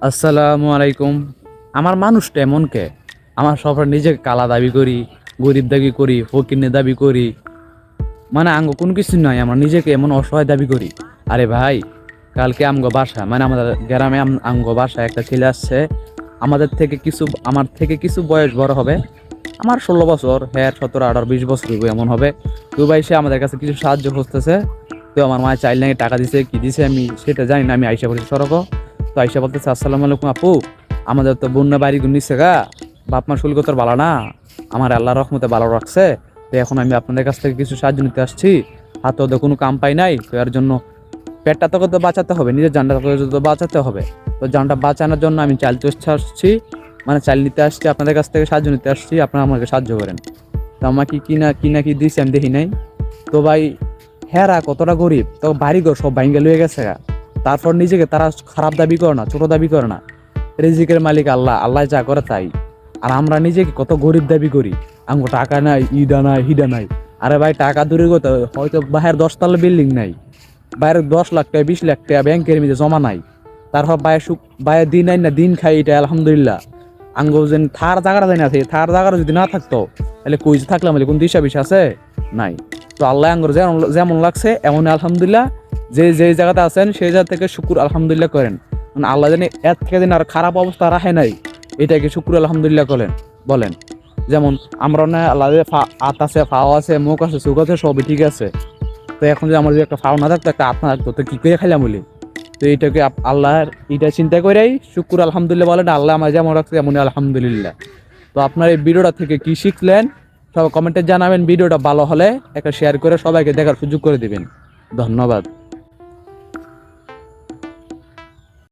আসসালামু আলাইকুম। আমার মানুষটা এমন কে? আমার সব নিজেকে কালা দাবি করি, গরিব দাবি করি, ফকিন্নে দাবি করি, মানে আঙ্গ কোনো কিছু নয়, আমরা নিজেকে এমন অসহায় দাবি করি। আরে ভাই, কালকে আমগো বাসা মানে আমাদের গ্রামে আমগো বাসায় একটা ছেলে আসছে। আমার থেকে কিছু বয়স বড় হবে। আমার 16 বছর, হ্যাঁ 17, 18, 20 বছর হইবো এমন হবে। তো ভাই সে আমাদের কাছে কিছু সাহায্য খুঁজতেছে। তো আমার মায়ের চাইল্ড লাইনে টাকা দিছে কি দিছে আমি সেটা জানি না, আমি আইসা বলছি সড়ক। তো আইসা বলতেছে, আসসালামু আলাইকুম আপু, আমাদের তো বন্যা বাড়ি নিচ্ছে গা, বাপ মার শুল্ক তোর ভালো না, আমার আল্লাহ রহমতে ভালো রাখছে। তো এখন আমি আপনাদের কাছ থেকে কিছু সাহায্য নিতে আসছি। হাতে ওদের কোনো কাম পাই নাই, তো এর জন্য পেটটা তোকে তো বাঁচাতে হবে, নিজের জানটা তোকে তো বাঁচাতে হবে। তো জানটা বাঁচানোর জন্য আমি চাল চষতে আসছি, মানে চাল নিতে আসছি, আপনাদের কাছ থেকে সাহায্য নিতে আসছি, আপনারা আমাকে সাহায্য করেন। তো আমাকে কি না কি দিয়েছি আমি দেখি নাই। তো ভাই, হেরা কতটা গরিব, তো বাড়িঘর সব ভাঙ্গে লয়ে গেছে গা। তারপর নিজেকে তারা খারাপ দাবি করে না, ছোট দাবি করে না। রিজিকের মালিক আল্লাহ, আল্লাহ যা করে তাই। আর আমরা নিজেকে কত গরিব দাবি করি, আঙ্গো টাকা নাই, ইডা নাই, হিডা নাই। আরে ভাই, টাকা দূরে কথা, হয়তো বাহির 10 তলা বিল্ডিং নাই, বাইরে 10 লাখ টাকা 20 লাখ টাকা ব্যাংকের মধ্যে জমা নাই। তারপর বাইরে দিন আই না দিন খাই, এটা আলহামদুলিল্লাহ। আঙ্গো যেন থার জায়গাটা জানি আছে, থার জায়গাটা যদি না থাকতো তাহলে কই যে থাকলাম, কোন দিশা বিশ আছে নাই। তো আল্লাহ আঙ্গর যেমন যেমন লাগছে এমন আলহামদুলিল্লাহ। যে যে জায়গাতে আছেন সেই জায়গা থেকে শুকুর আলহামদুলিল্লাহ করেন। মানে আল্লাহ জানি এর থেকে যেন আর খারাপ অবস্থা রাখে নাই, এটাকে শুকুর আলহামদুলিল্লাহ করেন বলেন। যেমন আমরা না আল্লাহ হাত আছে, পাও আছে, মুখ আছে, চোখ আছে, সবই ঠিক আছে। তো এখন যদি আমার যদি একটা ফাও না থাকতো, একটা হাত না থাকতো, তো কি করে খাইলাম বলি। তো এইটাকে আল্লাহর এটা চিন্তা করেই শুকুর আলহামদুলিল্লাহ বলেন। আল্লাহ আমার যেমন রাখছে এমনই আলহামদুলিল্লাহ। তো আপনার এই ভিডিওটা থেকে কি শিখলেন সব কমেন্টে জানাবেন। ভিডিওটা ভালো হলে একটা শেয়ার করে সবাইকে দেখার সুযোগ করে দিবেন। ধন্যবাদ।